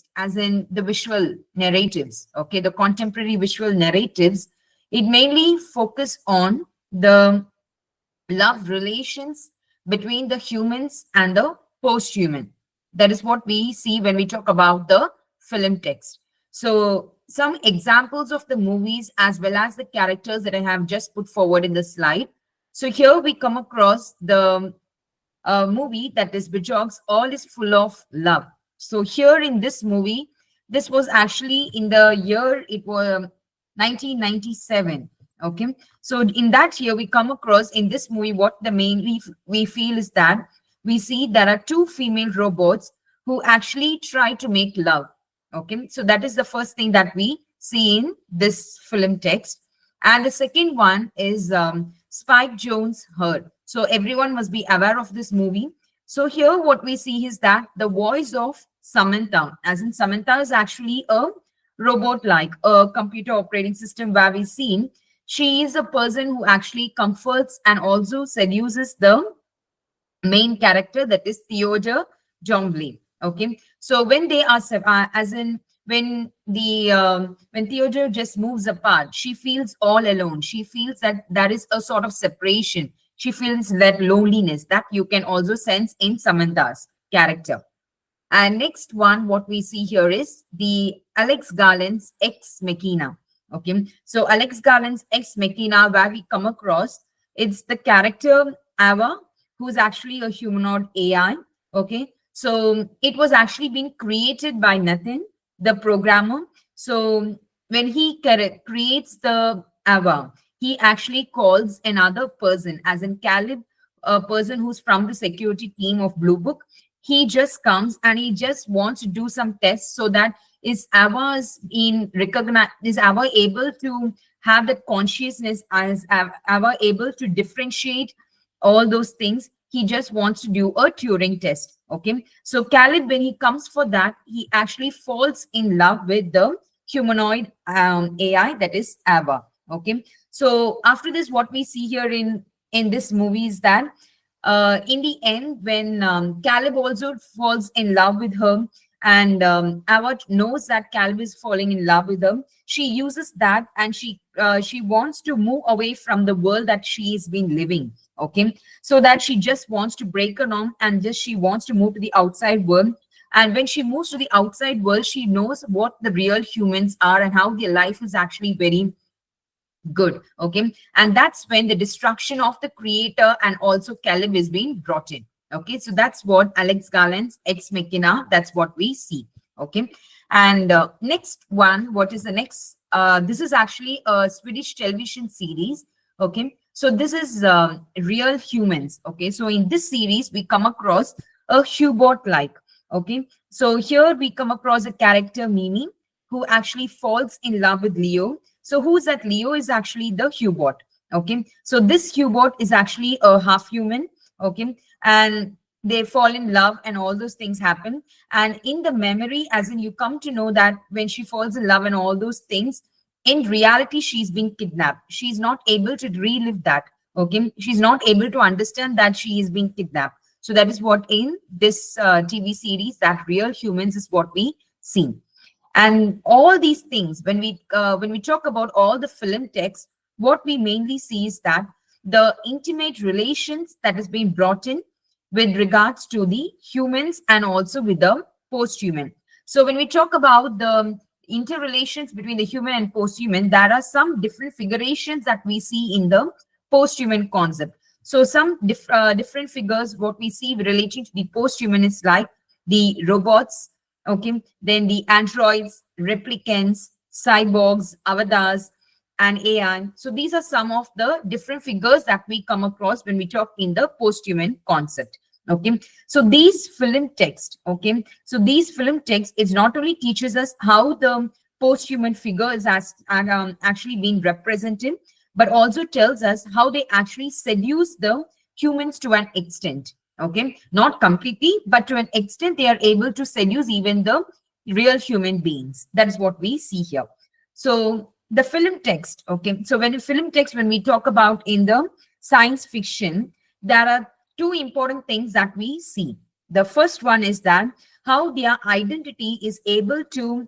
text, as in the visual narratives, okay, the contemporary visual narratives, it mainly focus on the love relations between the humans and the post-human. That is what we see when we talk about the film text. So some examples of the movies as well as the characters that I have just put forward in the slide. So here we come across the movie that is Bajog's All is Full of Love. So here in this movie, this was actually in the year, it was 1997. Okay, so in that year we come across in this movie, what the main we feel is that we see there are two female robots who actually try to make love. Okay, so that is the first thing that we see in this film text. And the second one is Spike Jonze Heard. So everyone must be aware of this movie. So here what we see is that the voice of Samantha, as in Samantha is actually a robot like a computer operating system, where we see she is a person who actually comforts and also seduces the main character, that is Theodore Jombley. Okay, so when they are as in when Theodore just moves apart, she feels all alone. She feels that there is a sort of separation. She feels that loneliness that you can also sense in Samantha's character. And next one, what we see here is the Alex Garland's Ex Machina. Okay, so Alex Garland's Ex Machina, where we come across, it's the character Ava, who's actually a humanoid AI. Okay, so it was actually being created by Nathan, the programmer. So when he creates the Ava, he actually calls another person, as in Caleb, a person who's from the security team of Blue Book. He just comes and he just wants to do some tests so that is Ava in recognized, is Ava able to have that consciousness, as Ava able to differentiate all those things. He just wants to do a Turing test. Okay, so Caleb, when he comes for that, he actually falls in love with the humanoid AI, that is Ava. Okay, so after this, what we see here in this movie is that in the end, when Caleb also falls in love with her, and Ava knows that Caleb is falling in love with her, she uses that, and she wants to move away from the world that she has been living. Okay, so that she just wants to break her norm, and just she wants to move to the outside world. And when she moves to the outside world, she knows what the real humans are and how their life is actually very good. Okay, and that's when the destruction of the creator and also Caleb is being brought in. Okay, so that's what Alex Garland's Ex Machina, that's what we see. Okay, and next one, what is the next? This is actually a Swedish television series. Okay, so this is Real Humans. Okay, so in this series we come across a Hubot like. Okay, so here we come across a character Mimi, who actually falls in love with Leo. So who's that? Leo is actually the Hubot. Okay, so this Hubot is actually a half human. Okay, and they fall in love and all those things happen. And in the memory, as in you come to know that when she falls in love and all those things, in reality, she's been kidnapped. She's not able to relive that. Okay, she's not able to understand that she is being kidnapped. So that is what in this TV series, that Real Humans, is what we see. And all these things, when we talk about all the film text, what we mainly see is that the intimate relations that has been brought in with regards to the humans and also with the post-human. So when we talk about the interrelations between the human and post-human, there are some different figurations that we see in the post-human concept. So some different figures, what we see relating to the post-human is like the robots, okay, then the androids, replicants, cyborgs, avatars, and AI. So these are some of the different figures that we come across when we talk in the post-human concept. Okay, so these film text, okay, so these film text is not only teaches us how the post-human figure is actually being represented, but also tells us how they actually seduce the humans to an extent. Okay, not completely, but to an extent they are able to seduce even the real human beings. That is what we see here. So the film text, okay, so when we talk about in the science fiction, there are two important things that we see. The first one is that how their identity is able to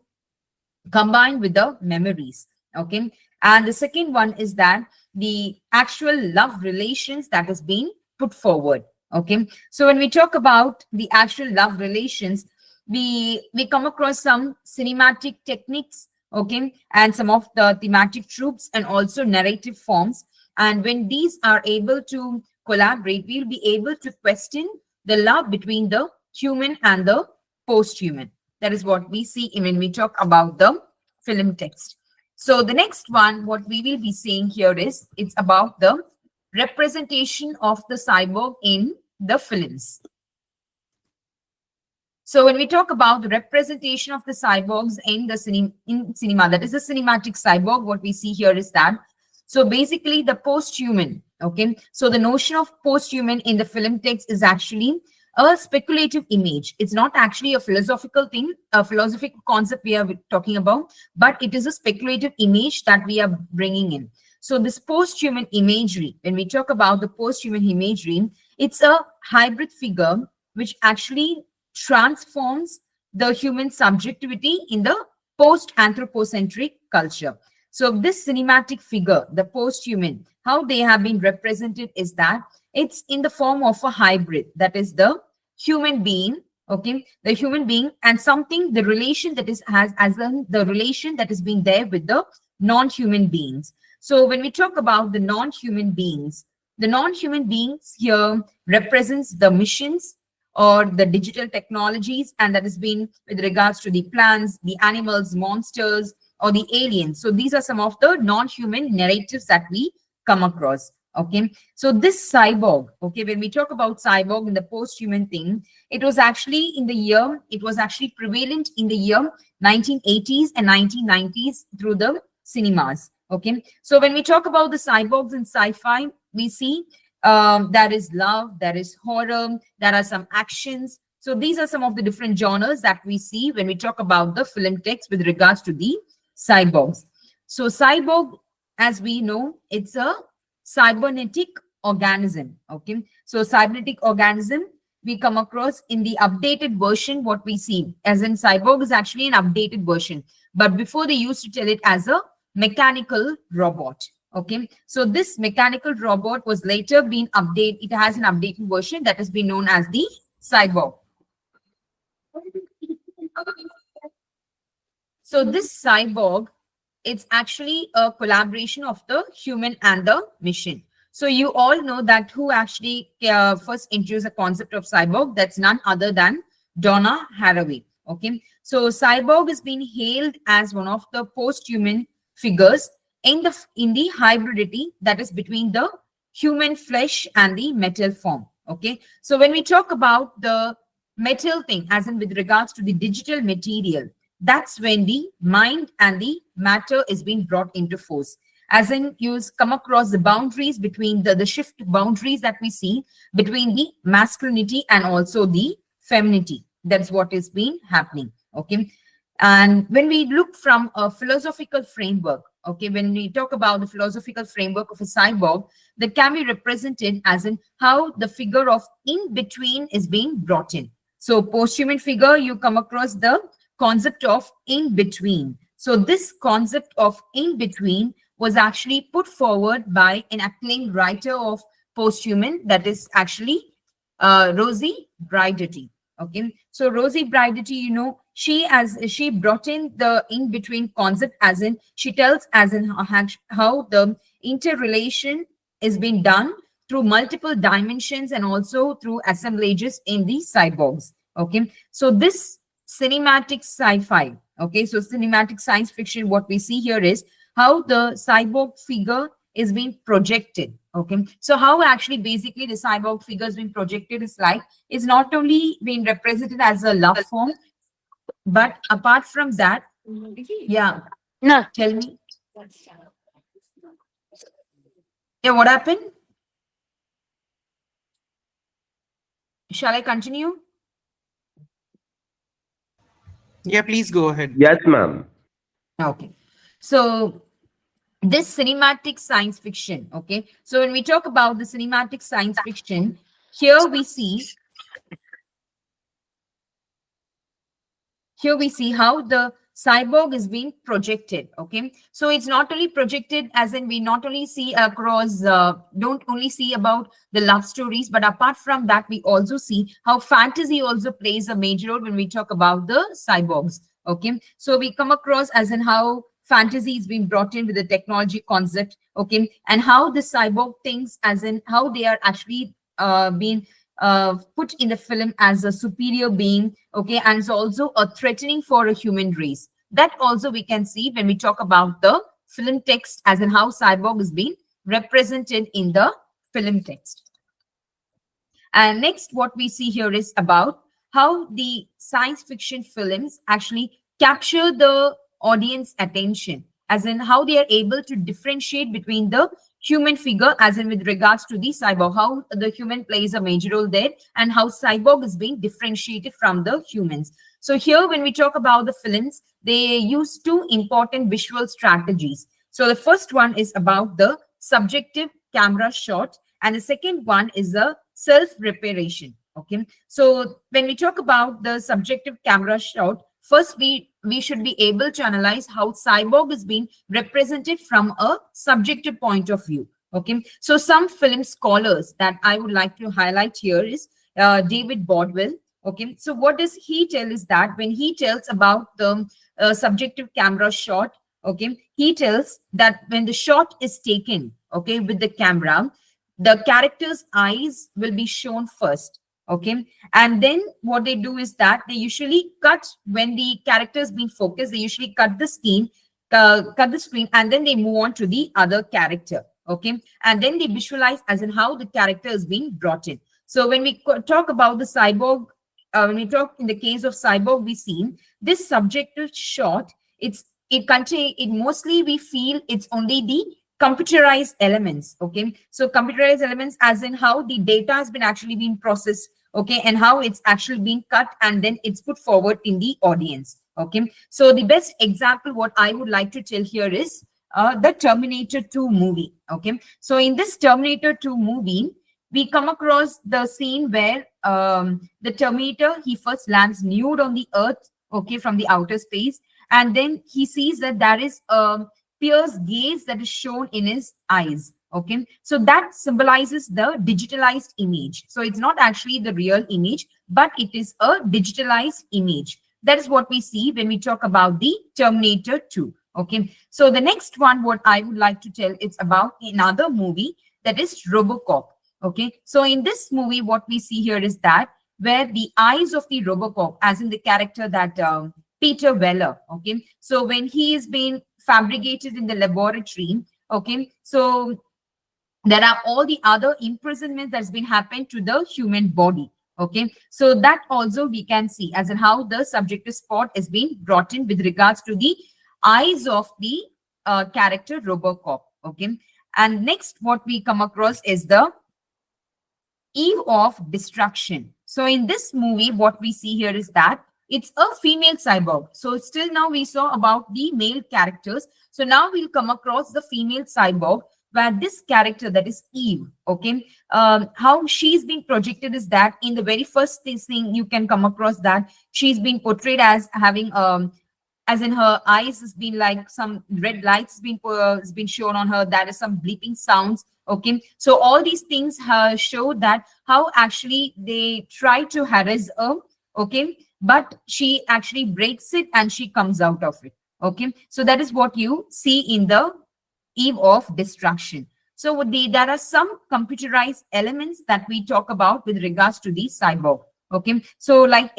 combine with the memories. Okay. And the second one is that the actual love relations that has been put forward. Okay. So when we talk about the actual love relations, we come across some cinematic techniques, okay, and some of the thematic tropes and also narrative forms. And when these are able to collaborate, we'll be able to question the love between the human and the post-human. That is what we see when we talk about the film text. So the next one, what we will be seeing here is it's about the representation of the cyborg in the films. So when we talk about the representation of the cyborgs in the cinema, that is the cinematic cyborg, what we see here is that, so basically the post-human, okay, so the notion of post-human in the film text is actually a speculative image. It's not actually a philosophical thing, a philosophical concept we are talking about, but it is a speculative image that we are bringing in. So this post-human imagery, when we talk about the post-human imagery, it's a hybrid figure which actually transforms the human subjectivity in the post-anthropocentric culture. So this cinematic figure, the post-human, how they have been represented is that it's in the form of a hybrid, that is the human being, okay, the human being and something, the relation that is as in the relation that is being there with the non-human beings. So when we talk about the non-human beings here represents the missions or the digital technologies, and that has been with regards to the plants, the animals, monsters, or the aliens. So these are some of the non-human narratives that we come across. Okay, so this cyborg, okay, when we talk about cyborg in the post-human thing, it was actually prevalent in the year 1980s and 1990s through the cinemas. Okay, so when we talk about the cyborgs in sci-fi, we see there is love, there is horror, there are some actions. So these are some of the different genres that we see when we talk about the film text with regards to the cyborgs. So cyborg, as we know, it's a cybernetic organism. Okay, so cybernetic organism we come across in the updated version. What we see as in cyborg is actually an updated version, but before they used to tell it as a mechanical robot. Okay, so this mechanical robot was later being updated. It has an updated version that has been known as the cyborg. So this cyborg, it's actually a collaboration of the human and the machine. So you all know that who actually first introduced the concept of cyborg. That's none other than Donna Haraway. Okay, so cyborg is being hailed as one of the post-human figures in the hybridity that is between the human flesh and the metal form. Okay, so when we talk about the metal thing, as in with regards to the digital material, that's when the mind and the matter is being brought into force. As in, you come across the boundaries between the shift boundaries that we see between the masculinity and also the femininity. That's what is being happening. Okay, and when we look from a philosophical framework, okay, when we talk about the philosophical framework of a cyborg, that can be represented as in how the figure of in between is being brought in. So post-human figure, you come across the concept of in between. So this concept of in between was actually put forward by an acclaimed writer of post-human, that is actually Rosi Braidotti. Okay, so Rosi Braidotti, you know, she brought in the in between concept, as in she tells as in how the interrelation is being done through multiple dimensions and also through assemblages in the cyborgs. Okay, so this cinematic sci-fi, okay, so cinematic science fiction, what we see here is how the cyborg figure is being projected. Okay, so how actually basically the cyborg figure is being projected is like, is not only being represented as a love form, but apart from that, yeah, No. tell me. Yeah, what happened? Shall I continue? Yeah, please go ahead. Yes, ma'am. Okay, so this cinematic science fiction, okay, so when we talk about the cinematic science fiction, here we see here we see how the cyborg is being projected. Okay, so it's not only projected as in we not only see across, don't only see about the love stories, but apart from that, we also see how fantasy also plays a major role when we talk about the cyborgs. Okay, so we come across as in how fantasy is being brought in with the technology concept. Okay, and how the cyborg things as in how they are actually being put in the film as a superior being. Okay, and it's also a threatening for a human race. That also we can see when we talk about the film text as in how cyborg is being represented in the film text. And next, what we see here is about how the science fiction films actually capture the audience attention, as in how they are able to differentiate between the human figure, as in with regards to the cyborg, how the human plays a major role there, and how cyborg is being differentiated from the humans. So here, when we talk about the films, they use two important visual strategies. So the first one is about the subjective camera shot, and the second one is a self-reparation. Okay, so when we talk about the subjective camera shot, first we should be able to analyze how cyborg is being represented from a subjective point of view. Okay, so some film scholars that I would like to highlight here is David Bordwell. Okay, so what does he tell is that when he tells about the subjective camera shot, okay, he tells that when the shot is taken, okay, with the camera, the character's eyes will be shown first. Okay, and then what they do is that they usually cut when the character is being focused, they usually cut the screen, and then they move on to the other character. Okay, and then they visualize as in how the character is being brought in. So when we talk about the cyborg, when we talk in the case of cyborg, we see this subjective shot. It mostly we feel it's only the computerized elements. Okay, so computerized elements as in how the data has been actually being processed. Okay, and how it's actually being cut and then it's put forward in the audience. Okay, so the best example what I would like to tell here is the Terminator 2 movie. Okay, so in this Terminator 2 movie, we come across the scene where the Terminator, he first lands nude on the earth, okay, from the outer space, and then he sees that there is a pierced gaze that is shown in his eyes. Okay, so that symbolizes the digitalized image. So it's not actually the real image, but it is a digitalized image. That is what we see when we talk about the Terminator 2. Okay, so the next one, what I would like to tell, it's about another movie that is RoboCop. Okay, so in this movie, what we see here is that where the eyes of the RoboCop, as in the character that Peter Weller. Okay, so when he is being fabricated in the laboratory, okay, so there are all the other imprisonments that's been happened to the human body. Okay, so that also we can see as in how the subjective spot is being brought in with regards to the eyes of the character RoboCop. Okay, and next what we come across is the eve of destruction. So in this movie, what we see here is that it's a female cyborg. So still now we saw about the male characters. So now we'll come across the female cyborg, where this character that is Eve, okay, how she's being projected is that in the very first thing you can come across that she's been portrayed as having as in her eyes has been like some red lights has been shown on her. That is some bleeping sounds. Okay, so all these things show that how actually they try to harass her. Okay, but she actually breaks it and she comes out of it. Okay, so that is what you see in the eve of destruction. So there are some computerized elements that we talk about with regards to the cyborg. Okay, so like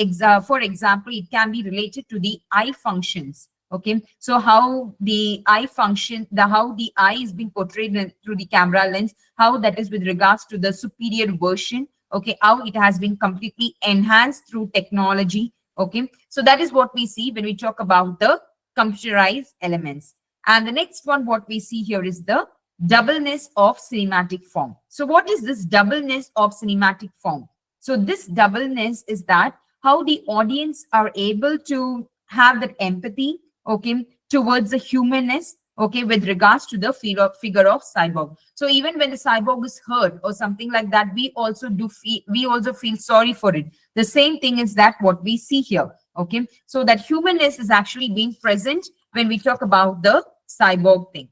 for example, it can be related to the eye functions. Okay, so how the eye function, how the eye is being portrayed through the camera lens, how that is with regards to the superior version. Okay, how it has been completely enhanced through technology. Okay, so that is what we see when we talk about the computerized elements. And the next one, what we see here is the doubleness of cinematic form. So what is this doubleness of cinematic form? So this doubleness is that how the audience are able to have that empathy, okay, towards the humanness, okay, with regards to the figure of cyborg. So even when the cyborg is hurt or something like that, we also feel sorry for it. The same thing is that what we see here. Okay, so that humanness is actually being present when we talk about the cyborg thing.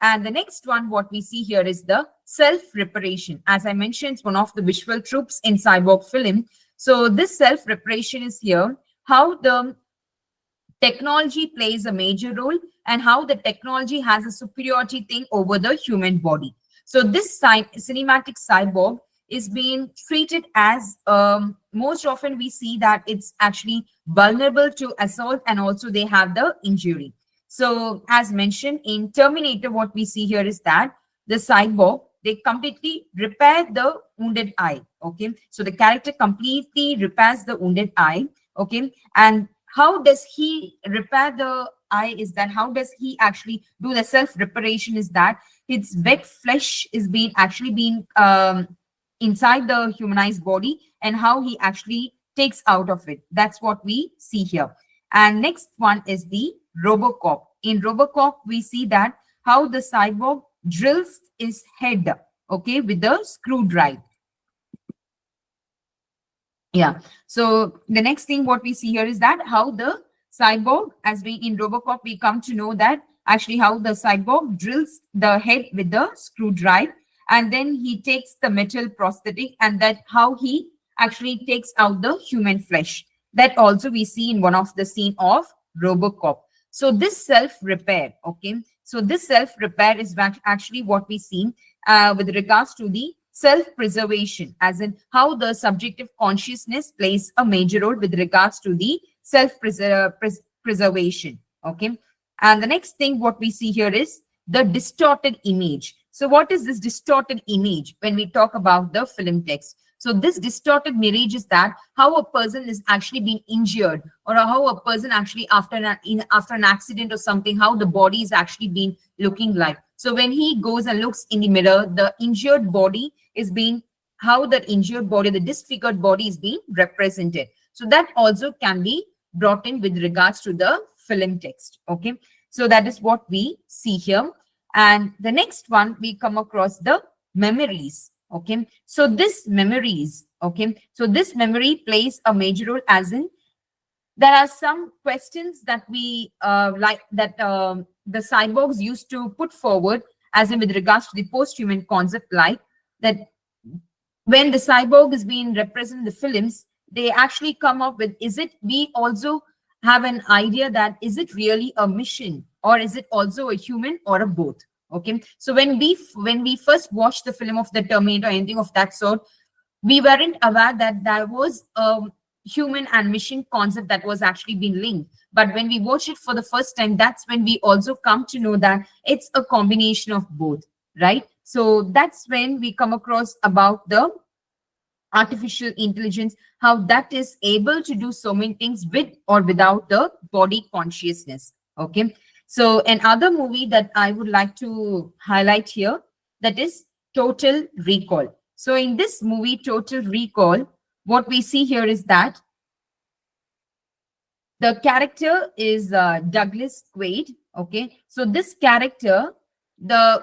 And the next one, what we see here is the self-reparation. As I mentioned, it's one of the visual tropes in cyborg film. So this self-reparation is here, how the technology plays a major role and how the technology has a superiority thing over the human body. So this cinematic cyborg is being treated as, most often we see that it's actually vulnerable to assault, and also they have the injury. So as mentioned in Terminator, what we see here is that the cyborg, they completely repair the wounded eye. Okay, so the character completely repairs the wounded eye. Okay, and how does he repair the eye is that, how does he actually do the self reparation is that his wet flesh is being actually being inside the humanized body, and how he actually takes out of it. That's what we see here. And next one is the Robocop. In Robocop, we see that how the cyborg drills his head, okay, with the screwdriver. Yeah. So the next thing what we see here is that how the cyborg, as we in Robocop, we come to know that actually how the cyborg drills the head with the screwdriver, and then he takes the metal prosthetic, and that how he actually takes out the human flesh. That also we see in one of the scene of Robocop. So this self-repair, okay. So this self-repair is actually what we see with regards to the self-preservation, as in how the subjective consciousness plays a major role with regards to the self-preservation. Okay. And the next thing what we see here is the distorted image. So what is this distorted image when we talk about the film text? So this distorted mirage is that how a person is actually being injured, or how a person actually after an accident or something, how the body is actually being looking like. So when he goes and looks in the mirror, the injured body is being, how the injured body, the disfigured body is being represented. So that also can be brought in with regards to the film text. Okay. So that is what we see here. And the next one, we come across the memories. Okay. So this memories, okay. So this memory plays a major role, as in there are some questions that we like that the cyborgs used to put forward, as in with regards to the post-human concept, like that when the cyborg is being represented in the films, they actually come up with, is it, we also have an idea that is it really a mission, or is it also a human, or a both? Okay. So when we first watched the film of the Terminator or anything of that sort, we weren't aware that there was a human and mission concept that was actually being linked. But when we watch it for the first time, that's when we also come to know that it's a combination of both, right? So that's when we come across about the artificial intelligence, how that is able to do so many things with or without the body consciousness. Okay. So another movie that I would like to highlight here, that is Total Recall. So in this movie, Total Recall, what we see here is that the character is Douglas Quaid. Okay. So this character,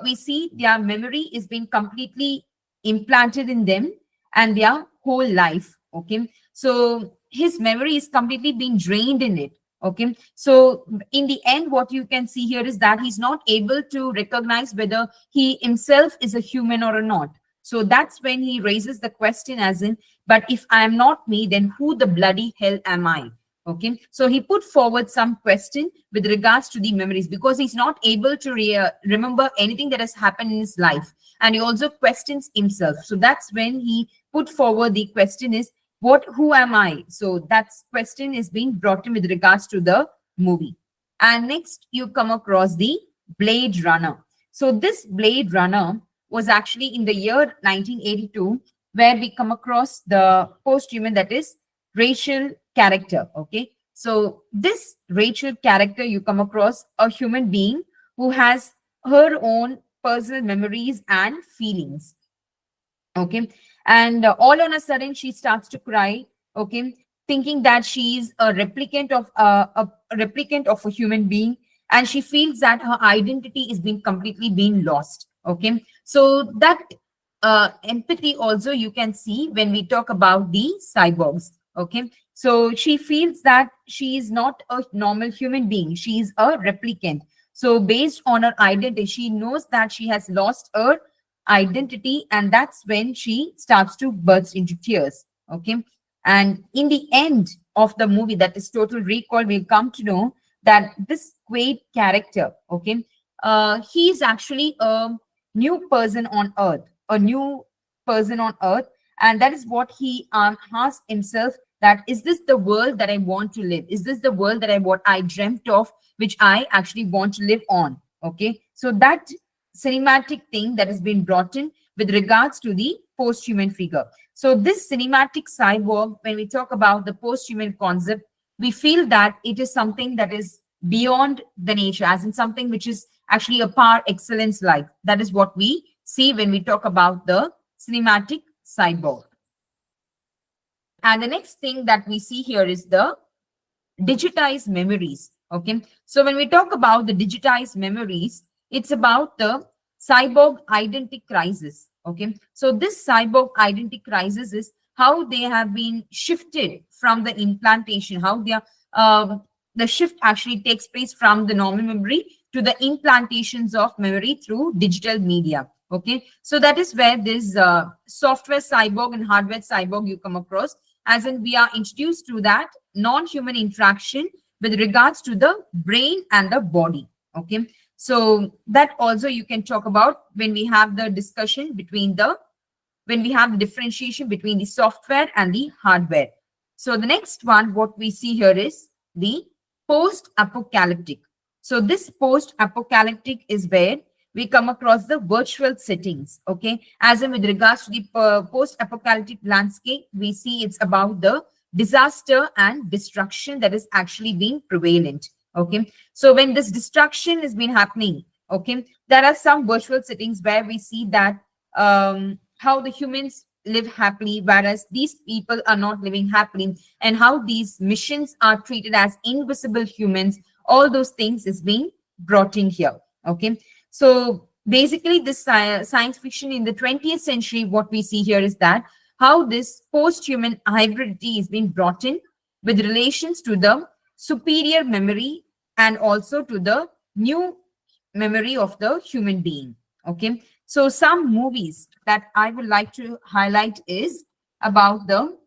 we see their memory is being completely implanted in them and their whole life. Okay. So his memory is completely being drained in it. Okay. So in the end, what you can see here is that he's not able to recognize whether he himself is a human or not. So that's when he raises the question, as in, but if I am not me, then who the bloody hell am I? Okay. So he put forward some question with regards to the memories, because he's not able to remember anything that has happened in his life. And he also questions himself. So that's when he put forward the question is, who am I? So that question is being brought in with regards to the movie. And next you come across the Blade Runner. So this Blade Runner was actually in the year 1982, where we come across the post-human, that is Rachel character. Okay. So this Rachel character, you come across a human being who has her own personal memories and feelings. Okay. And all on a sudden she starts to cry. Okay. Thinking that she's a replicant of a human being, and she feels that her identity is being completely being lost. Okay. So that empathy also you can see when we talk about the cyborgs. Okay. So she feels that she is not a normal human being. She is a replicant. So based on her identity, she knows that she has lost her identity, and that's when she starts to burst into tears. Okay. And in the end of the movie, that is Total Recall, we'll come to know that this Quaid character, okay, he is actually a new person on earth, a new person on earth. And that is what he asked himself, that is this the world that I want to live? Is this the world that I dreamt of, which I actually want to live on? Okay. So that cinematic thing that has been brought in with regards to the post-human figure. So this cinematic cyborg, when we talk about the post-human concept, we feel that it is something that is beyond the nature, as in something which is actually a par excellence life. That is what we see when we talk about the cinematic cyborg. And the next thing that we see here is the digitized memories. Okay. So when we talk about the digitized memories, it's about the cyborg identity crisis. Okay. So this cyborg identity crisis is how they have been shifted from the implantation, how they are, the shift actually takes place from the normal memory to the implantations of memory through digital media. Okay. So that is where this software cyborg and hardware cyborg you come across, as in we are introduced to that non-human interaction with regards to the brain and the body. Okay. So that also you can talk about when we have the discussion between the, when we have the differentiation between the software and the hardware. So the next one, what we see here is the post-apocalyptic. So this post-apocalyptic is where we come across the virtual settings. Okay. As in with regards to the post-apocalyptic landscape, we see it's about the disaster and destruction that is actually being prevalent. Okay. So when this destruction has been happening, okay, there are some virtual settings where we see that how the humans live happily, whereas these people are not living happily, and how these missions are treated as invisible humans. All those things is being brought in here. Okay. So basically this science fiction in the 20th century, what we see here is that how this post-human hybridity is being brought in with relations to the superior memory and also to the new memory of the human being. Okay. So some movies that I would like to highlight is about the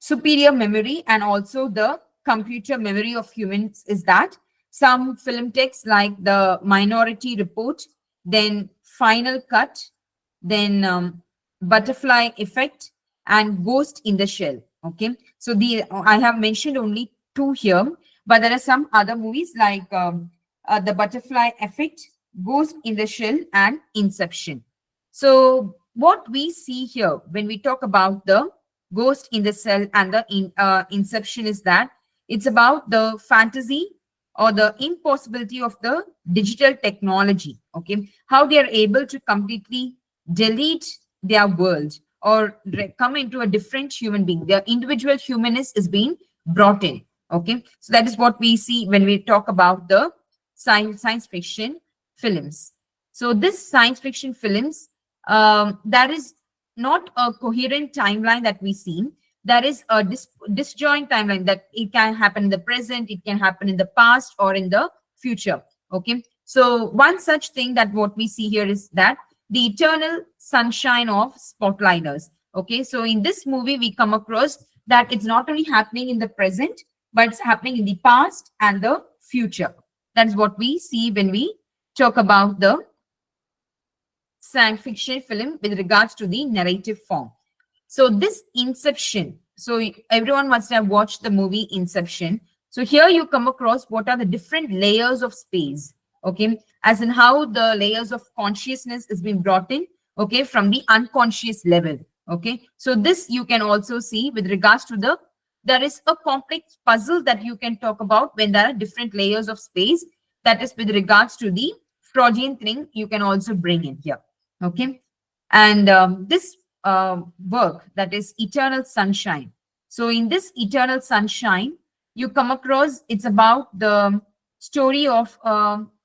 superior memory and also the computer memory of humans, is that some film texts like the Minority Report, then Final Cut, then Butterfly Effect, and Ghost in the Shell. Okay. So the I have mentioned only two here, but there are some other movies like the Butterfly Effect, Ghost in the Shell, and Inception. So what we see here when we talk about the Ghost in the Cell and the Inception is that it's about the fantasy or the impossibility of the digital technology. Okay. How they are able to completely delete their world or come into a different human being. Their individual humanness is being brought in. Okay. So that is what we see when we talk about the science fiction films. So this science fiction films, there is not a coherent timeline that we see. There is a disjoint timeline that it can happen in the present, it can happen in the past or in the future. Okay. So one such thing that what we see here is that the eternal sunshine of spotlighters. Okay. So in this movie, we come across that it's not only happening in the present, but it's happening in the past and the future. That's what we see when we talk about the science fiction film with regards to the narrative form. So this Inception, so everyone must have watched the movie Inception. So here you come across what are the different layers of space. Okay. As in how the layers of consciousness is being brought in. Okay. From the unconscious level. Okay. So this you can also see with regards to the, there is a complex puzzle that you can talk about when there are different layers of space. That is with regards to the Freudian thing you can also bring in here. Okay. And this work, that is Eternal Sunshine. So in this Eternal Sunshine, you come across, it's about the story of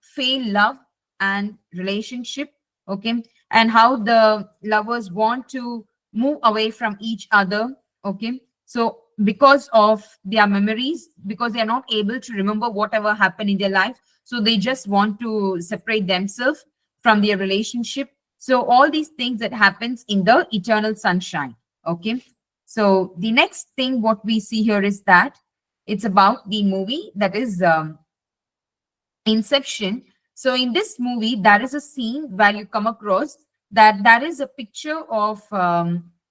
failed love and relationship. Okay. And how the lovers want to move away from each other Okay, so because of their memories, because they are not able to remember whatever happened in their life, so they just want to separate themselves from their relationship. So all these things that happens in the eternal sunshine. Okay, so the next thing what we see here is that it's about the movie that is Inception. So in this movie, there is a scene where you come across that there is a picture of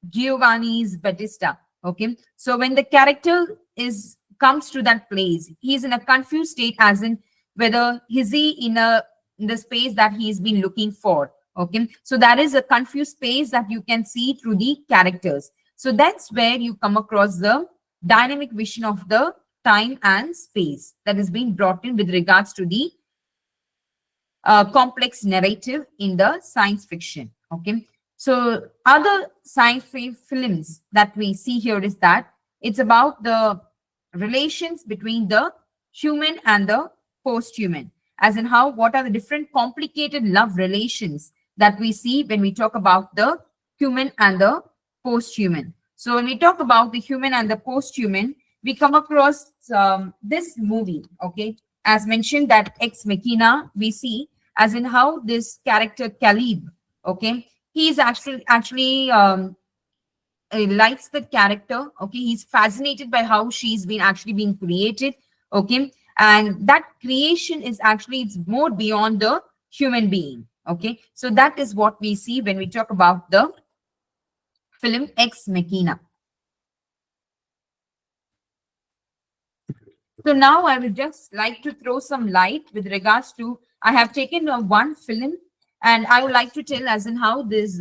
Giovanni's Battista. Okay, so when the character is comes to that place, he is in a confused state, as in whether is he in the space that he's been looking for. Okay, so that is a confused space that you can see through the characters. So that's where you come across the dynamic vision of the time and space that is being brought in with regards to the complex narrative in the science fiction. Okay, so other sci-fi films that we see here is that it's about the relations between the human and the post-human, as in how what are the different complicated love relations that we see when we talk about the human and the post-human. So when we talk about the human and the post-human, we come across this movie. Okay, as mentioned, that Ex Machina, we see as in how this character Caleb, okay, he's actually likes the character. Okay, he's fascinated by how she's been actually being created. Okay, and that creation is actually, it's more beyond the human being. Okay, so that is what we see when we talk about the film Ex Machina. So now I would just like to throw some light with regards to, I have taken one film, and I would like to tell as in how this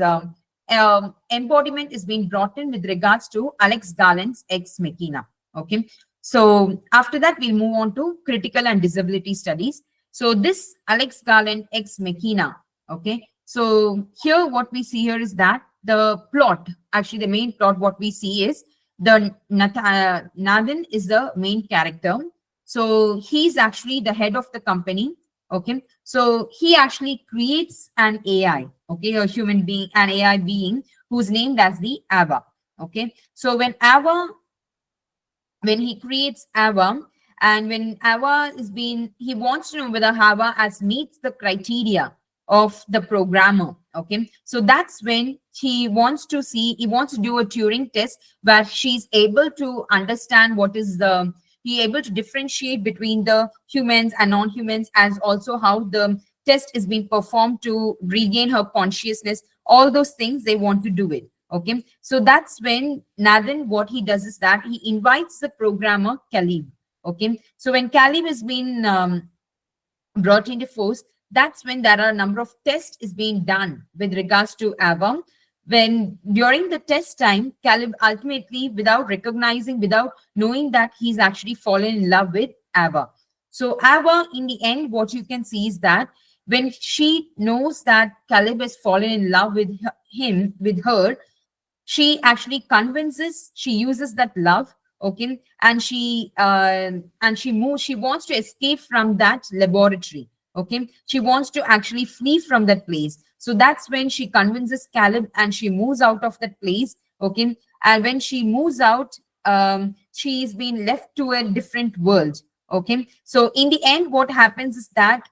embodiment is being brought in with regards to Alex Garland's Ex Machina. Okay, so after that we'll move on to critical and disability studies. So this Alex Garland Ex Machina. Okay, so here what we see here is that the plot, actually the main plot, what we see is the Nathan is the main character. So he's actually the head of the company. Okay, so he actually creates an AI, okay, a human being, an AI being who's named as the Ava. Okay, so when he creates Ava, and when Ava is being, he wants to know whether Ava as meets the criteria of the programmer. Okay, so that's when he wants to do a Turing test where she's able to understand what is the, be able to differentiate between the humans and non-humans, as also how the test is being performed to regain her consciousness. All those things they want to do it. Okay, so that's when Nathan, what he does is that he invites the programmer Caleb. Okay, so when Caleb has been brought into force, that's when there are a number of tests is being done with regards to Ava. When during the test time, Caleb ultimately, without recognizing, without knowing that he's actually fallen in love with Ava. So Ava, in the end, what you can see is that when she knows that Caleb has fallen in love with with her, she actually convinces, she uses that love. Okay, and she moves, she wants to escape from that laboratory. Okay, she wants to actually flee from that place. So that's when she convinces Caleb and she moves out of that place. Okay, and when she moves out, she's been left to a different world. Okay, so in the end what happens is that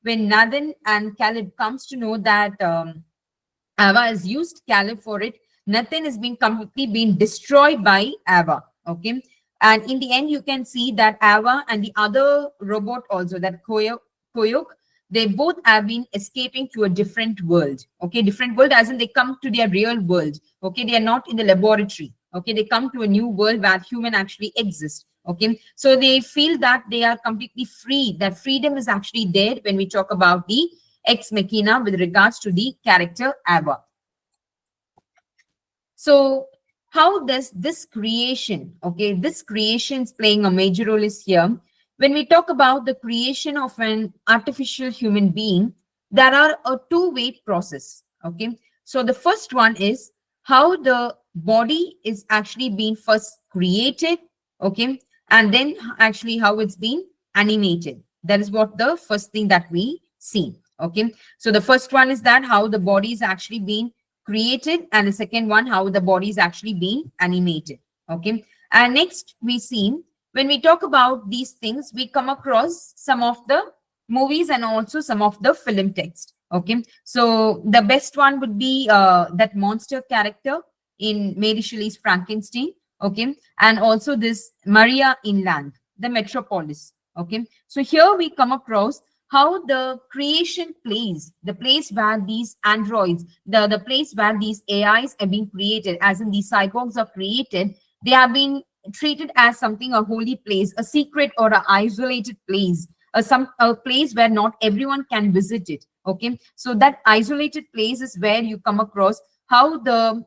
when Nathan and Caleb comes to know that Ava has used Caleb for it, Nathan is being completely being destroyed by Ava. Okay, and in the end you can see that Ava and the other robot also, that Koyok, they both have been escaping to a different world. Okay, different world as in they come to their real world. Okay, they are not in the laboratory. Okay, they come to a new world where human actually exists. Okay, so they feel that they are completely free, that freedom is actually there when we talk about the Ex Machina with regards to the character Ava. So how does this creation, okay, this creation is playing a major role is here. When we talk about the creation of an artificial human being, there are a two-way process. Okay, so the first one is how the body is actually being first created. Okay, and then actually how it's been animated. That is what the first thing that we see. Okay, so the first one is that how the body is actually being created, and the second one, how the body is actually being animated. Okay. And next we see, when we talk about these things, we come across some of the movies and also some of the film text. Okay. So the best one would be that monster character in Mary Shelley's Frankenstein. Okay. And also this Maria Inland, the Metropolis. Okay. So here we come across how the creation place, the place where these androids, the place where these AIs are being created, as in these cyborgs are created, they have been treated as something, a holy place, a secret or an isolated place, a place where not everyone can visit it. Okay. So that isolated place is where you come across how the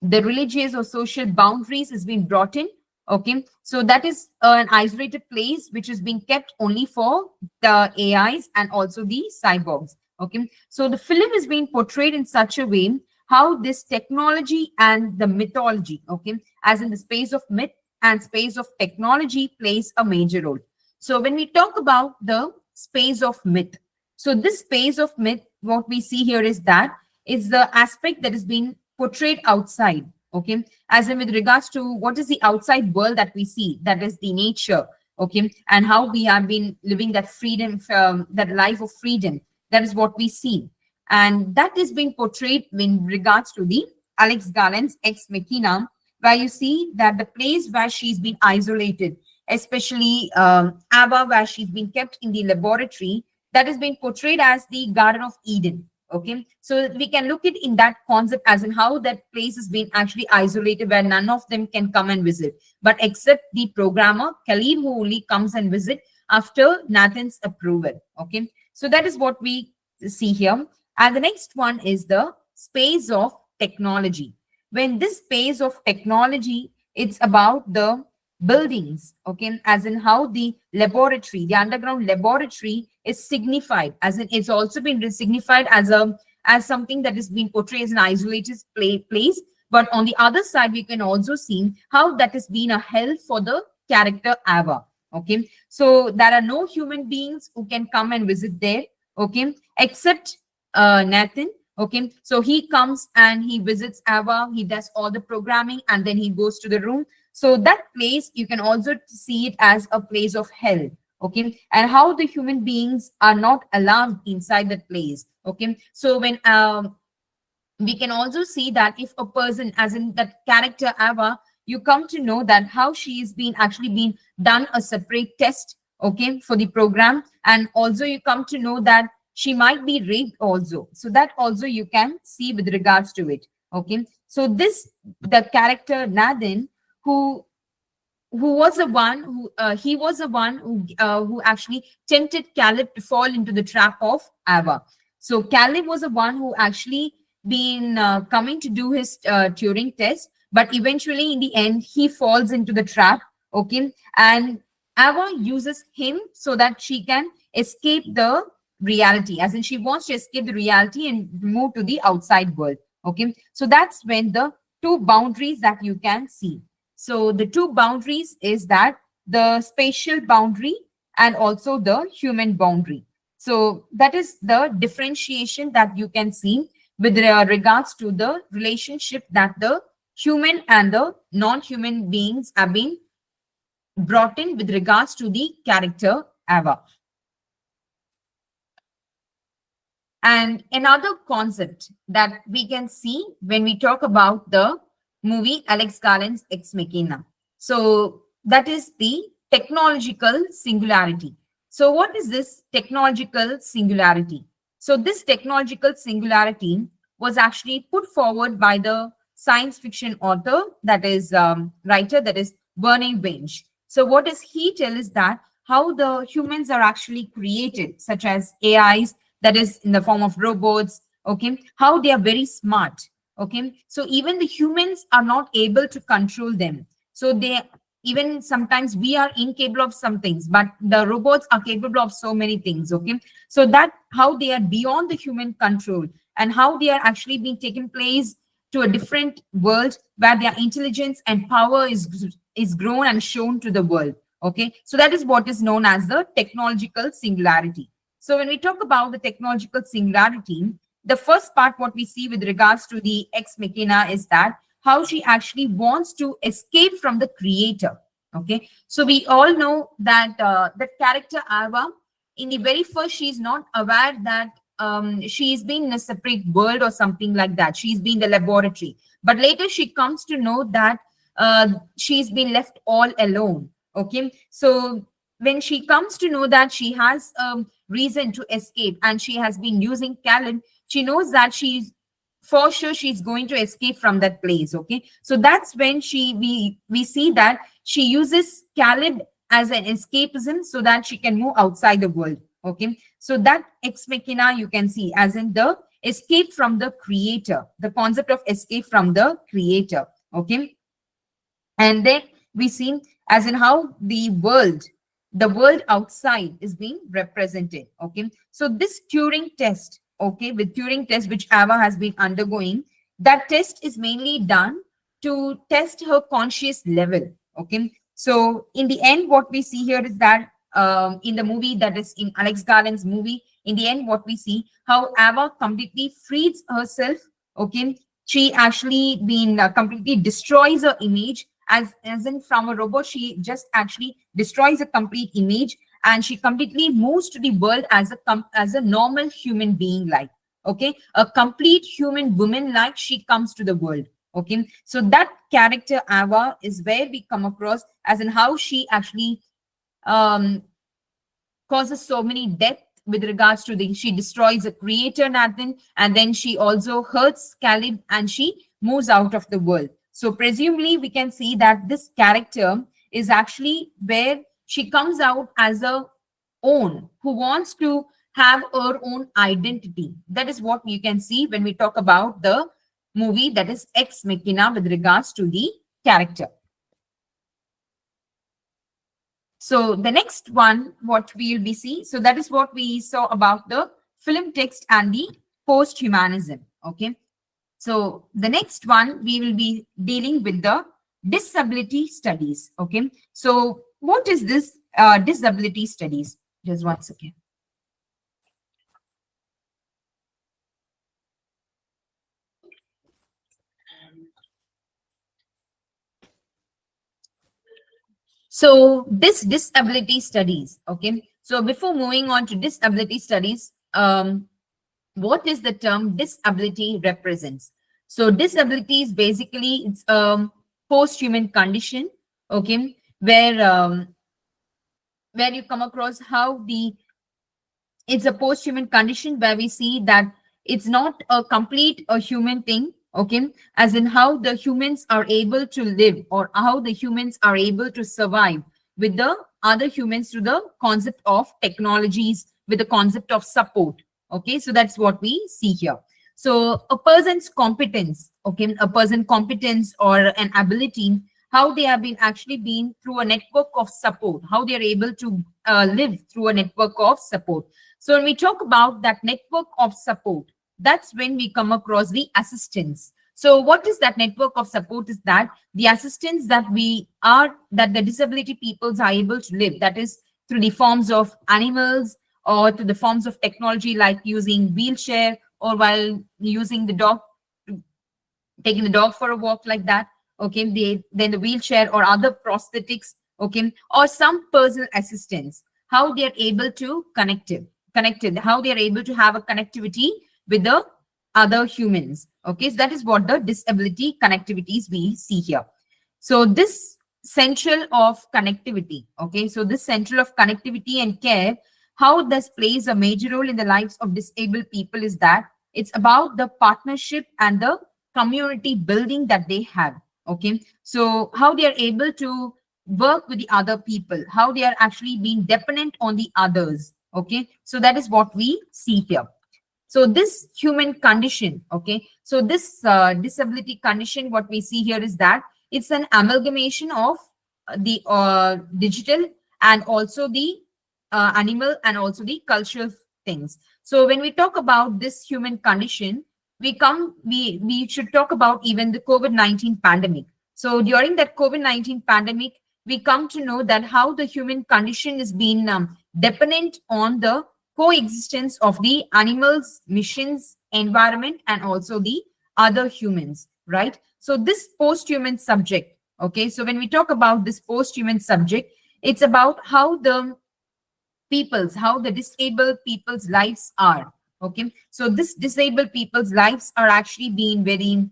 religious or social boundaries has been brought in. Okay. So that is an isolated place which is being kept only for the AIs and also the cyborgs. Okay. So the film is being portrayed in such a way how this technology and the mythology, okay, as in the space of myth and space of technology, plays a major role. So when we talk about the space of myth, so this space of myth, what we see here is that is the aspect that is being portrayed outside. Okay. As in with regards to what is the outside world that we see, that is the nature. Okay. And how we have been living that freedom, that life of freedom. That is what we see. And that is being portrayed in regards to the Alex Garland's Ex Machina, where you see that the place where she's been isolated, especially Ava, where she's been kept in the laboratory, that is being portrayed as the Garden of Eden. Okay, so we can look at in that concept as in how that place is being actually isolated, where none of them can come and visit, but except the programmer Khalid, who only comes and visit after Nathan's approval. Okay, so that is what we see here. And the next one is the space of technology. When this space of technology, it's about the buildings, okay, as in how the laboratory, the underground laboratory is signified, as in it's also been signified as something that is being portrayed as an isolated place. But on the other side, we can also see how that has been a hell for the character Ava. Okay, so there are no human beings who can come and visit there, okay, except Nathan. Okay, so he comes and he visits Ava, he does all the programming, and then he goes to the room. So that place, you can also see it as a place of hell. Okay, and how the human beings are not allowed inside that place. Okay, so when we can also see that if a person, as in that character Ava, you come to know that how she is being actually been done a separate test, okay, for the program, and also you come to know that she might be raped also. So that also you can see with regards to it. Okay, so this, the character Nathan, who was the one who he was the one who actually tempted Caleb to fall into the trap of Ava. So Caleb was the one who actually been coming to do his Turing test, but eventually in the end he falls into the trap. Okay, and Ava uses him so that she can escape the reality, as in she wants to escape the reality and move to the outside world. Okay, so that's when the two boundaries that you can see. So the two boundaries is that the spatial boundary and also the human boundary. So that is the differentiation that you can see with regards to the relationship that the human and the non-human beings have been brought in with regards to the character Ava. And another concept that we can see when we talk about the movie Alex Garland's Ex Machina. So that is the technological singularity. So what is this technological singularity? So this technological singularity was actually put forward by the science fiction author, that is writer, that is Verney Winch. So what does he tell is that how the humans are actually created, such as AIs, that is in the form of robots, okay, how they are very smart. Okay, so even the humans are not able to control them. So they, even sometimes we are incapable of some things, but the robots are capable of so many things. Okay, so that how they are beyond the human control and how they are actually being taken place to a different world where their intelligence and power is grown and shown to the world. Okay, so that is what is known as the technological singularity. So when we talk about the technological singularity, the first part, what we see with regards to the ex machina is that how she actually wants to escape from the creator. Okay, so we all know that the character Ava, in the very first, she's not aware that she's been in a separate world or something like that. She's been in the laboratory, but later she comes to know that she's been left all alone. Okay, so when she comes to know that she has reason to escape and she has been using Callan, she knows that she's for sure she's going to escape from that place. Okay, so that's when we see that she uses Caleb as an escapism so that she can move outside the world. Okay, so that ex machina you can see as in the escape from the creator, the concept of escape from the creator. Okay, and then we see as in how the world outside is being represented. Okay, so this Turing test, okay, with Turing test which Ava has been undergoing, that test is mainly done to test her conscious level. Okay, so in the end what we see here is that in the movie, that is in Alex Garland's movie, in the end what we see how Ava completely frees herself. Okay, she actually been completely destroys her image, as in from a robot she just actually destroys a complete image, and she completely moves to the world as a normal human being, like, okay, a complete human woman, like she comes to the world. Okay, so that character Ava is where we come across as in how she actually causes so many death with regards to the, she destroys a creator Nathan, and then she also hurts Caleb and she moves out of the world. So presumably we can see that this character is actually where she comes out as a own who wants to have her own identity. That is what you can see when we talk about the movie, that is Ex Machina, with regards to the character. So the next one, what we will be seeing, so that is what we saw about the film text and the posthumanism. Okay, so the next one we will be dealing with the disability studies. Okay, so what is this disability studies? Just one second. So this disability studies, okay. So before moving on to disability studies, what is the term disability represents? So disability is basically it's post-human condition, okay, where you come across how it's a post-human condition where we see that it's not a complete a human thing. Okay, as in how the humans are able to live or how the humans are able to survive with the other humans through the concept of technologies, with the concept of support. Okay, so that's what we see here. So a person's competence, okay, a person competence or an ability, how they have been actually been through a network of support, how they are able to live through a network of support. So when we talk about that network of support, that's when we come across the assistance. So what is that network of support? Is that the assistance that that the disability peoples are able to live, that is through the forms of animals or to the forms of technology, like using wheelchair or while using the dog, taking the dog for a walk, like that. Okay, then the wheelchair or other prosthetics, okay, or some personal assistance, how they are able to connected, how they are able to have a connectivity with the other humans. Okay, so that is what the disability connectivities we see here. So this central of connectivity, okay, so this central of connectivity and care, how this plays a major role in the lives of disabled people is that it's about the partnership and the community building that they have. Okay, so how they are able to work with the other people, how they are actually being dependent on the others. Okay, so that is what we see here. So this human condition, okay, so this disability condition, what we see here is that it's an amalgamation of the digital and also the animal and also the cultural things. So when we talk about this human condition, we should talk about even the COVID-19 pandemic. So during that COVID-19 pandemic, we come to know that how the human condition is being dependent on the coexistence of the animals, missions, environment, and also the other humans, right? So this post-human subject, okay, so when we talk about this post-human subject, it's about how the disabled people's lives are, okay? So this disabled people's lives are actually being very,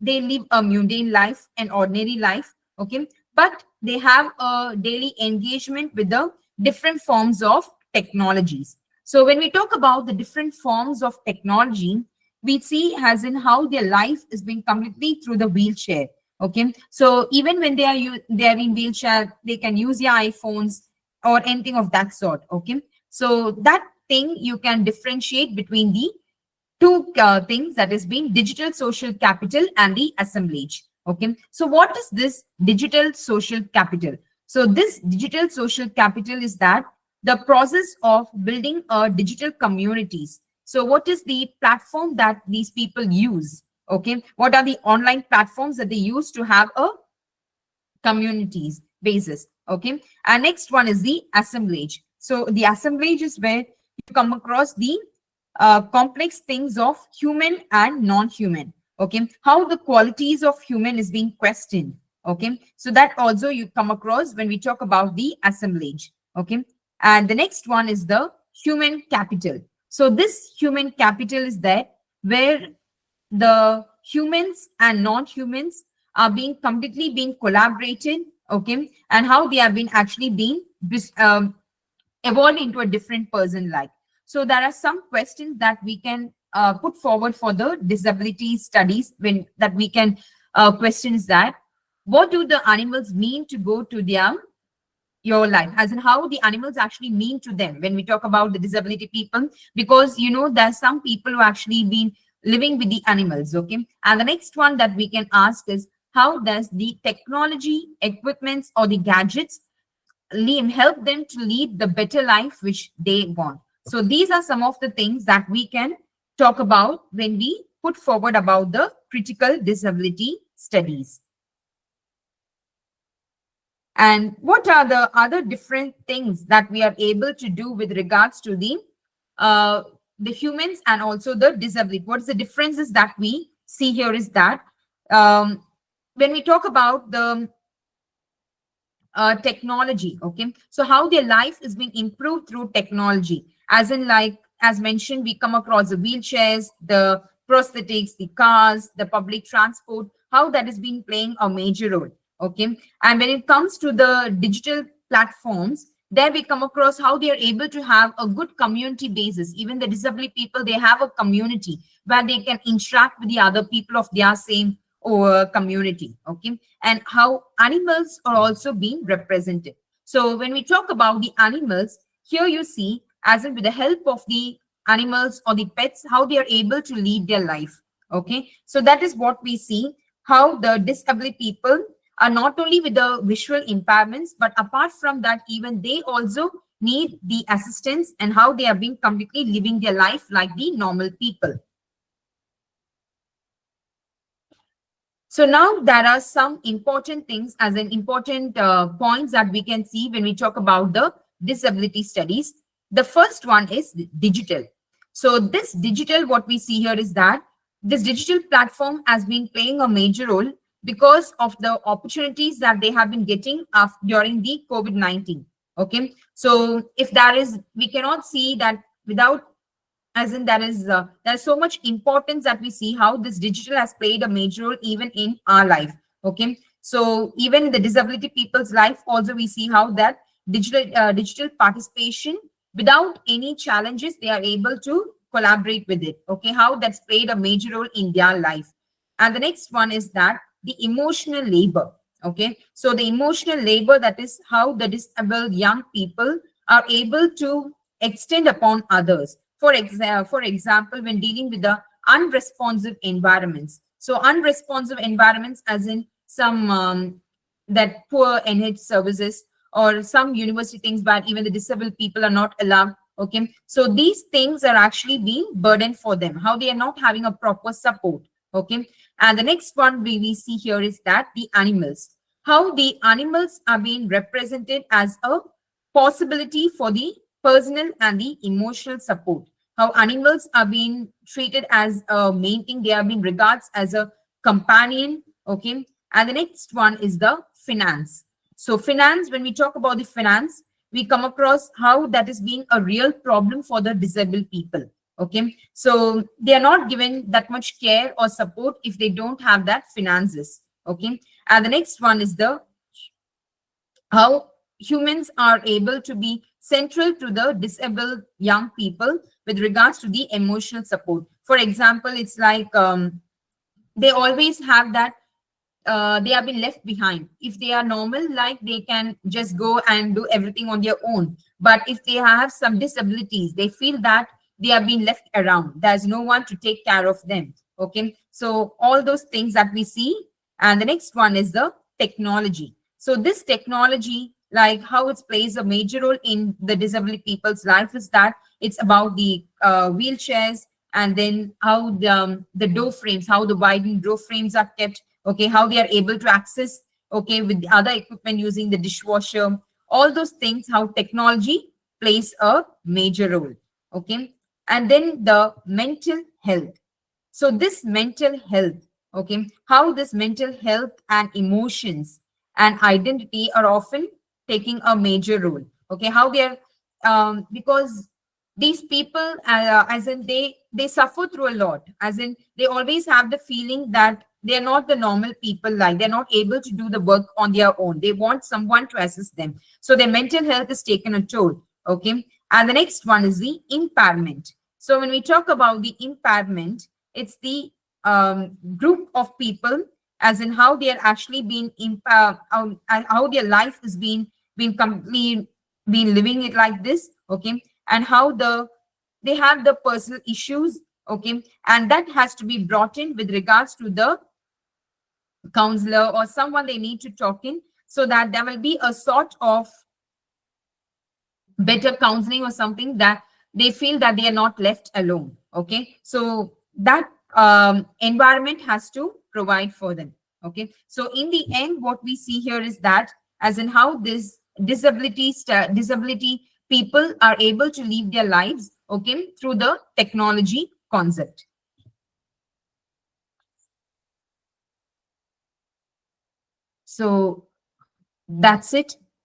they live a mundane life, an ordinary life, okay? But they have a daily engagement with the different forms of technologies. So when we talk about the different forms of technology, we see as in how their life is being completely through the wheelchair, okay? So even when they are in wheelchair, they can use their iPhones or anything of that sort, okay? So that thing you can differentiate between the two things, that is being digital social capital and the assemblage, okay? So what is this digital social capital? So this digital social capital is that the process of building digital communities. So what is the platform that these people use, okay? What are the online platforms that they use to have a communities basis, okay? And next one is the assemblage. So the assemblage is where you come across the complex things of human and non-human, okay? How the qualities of human is being questioned, okay? So that also you come across when we talk about the assemblage, okay? And the next one is the human capital. So this human capital is there where the humans and non-humans are being completely being collaborated, okay? And how they have been actually being evolved into a different person like. So there are some questions that we can put forward for the disability studies when that we can question is that what do the animals mean to go to their your life, as in how the animals actually mean to them when we talk about the disability people, because you know there's some people who actually been living with the animals, okay? And the next one that we can ask is how does the technology equipments or the gadgets help them to lead the better life which they want? So these are some of the things that we can talk about when we put forward about the critical disability studies. And what are the other different things that we are able to do with regards to the humans and also the disability? What is the differences that we see here is that when we talk about the technology, okay, so how their life is being improved through technology, as in like as mentioned, we come across the wheelchairs, the prosthetics, the cars, the public transport, how that has been playing a major role, okay? And when it comes to the digital platforms, there we come across how they are able to have a good community basis. Even the disability people, they have a community where they can interact with the other people of their same or community, okay? And how animals are also being represented. So when we talk about the animals, here you see, as in with the help of the animals or the pets, how they are able to lead their life, okay? So that is what we see, how the disability people are not only with the visual impairments, but apart from that, even they also need the assistance and how they are being completely living their life like the normal people. So now there are some important things as an important points that we can see when we talk about the disability studies. The first one is digital. So this digital, what we see here is that this digital platform has been playing a major role because of the opportunities that they have been getting during the COVID-19. Okay. So if there is, we cannot see that without, as in there's so much importance that we see how this digital has played a major role even in our life, okay? So even in the disability people's life also we see how that digital participation without any challenges they are able to collaborate with it, okay? How that's played a major role in their life. And the next one is that the emotional labor, okay? So the emotional labor, that is how the disabled young people are able to extend upon others. For example, when dealing with the unresponsive environments. So unresponsive environments as in some that poor NH services or some university things where even the disabled people are not allowed. Okay. So these things are actually being burdened for them, how they are not having a proper support. Okay. And the next one we see here is that the animals, how the animals are being represented as a possibility for the personal and the emotional support. How animals are being treated as a main thing, they are being regarded as a companion. Okay, and the next one is the finance. So finance, when we talk about the finance, we come across how that is being a real problem for the disabled people. Okay, so they are not given that much care or support if they don't have that finances. Okay, and the next one is the how humans are able to be central to the disabled young people with regards to the emotional support. For example, it's like they always have that they have been left behind. If they are normal, like they can just go and do everything on their own. But if they have some disabilities, they feel that they are being left around. There's no one to take care of them. Okay, so all those things that we see. And the next one is the technology. So this technology, like how it plays a major role in the disabled people's life, is that it's about the wheelchairs, and then how the door frames, how the widened door frames are kept. Okay, how they are able to access, okay, with the other equipment using the dishwasher, all those things, how technology plays a major role. Okay, and then the mental health. So this mental health, okay, how this mental health and emotions and identity are often taking a major role. Okay, how they are because these people as in they suffer through a lot, as in they always have the feeling that they're not the normal people, like they're not able to do the work on their own, they want someone to assist them, so their mental health is taken a toll. Okay, and the next one is the impairment. So when we talk about the impairment, it's the group of people, as in how they are actually being how their life is being completely been living it like this. Okay, and how they have the personal issues. Okay, and that has to be brought in with regards to the counselor or someone they need to talk in, so that there will be a sort of better counseling or something, that they feel that they are not left alone. Okay, so that environment has to provide for them. Okay, so in the end, what we see here is that, as in how this disability people are able to live their lives, okay, through the technology concept. So that's it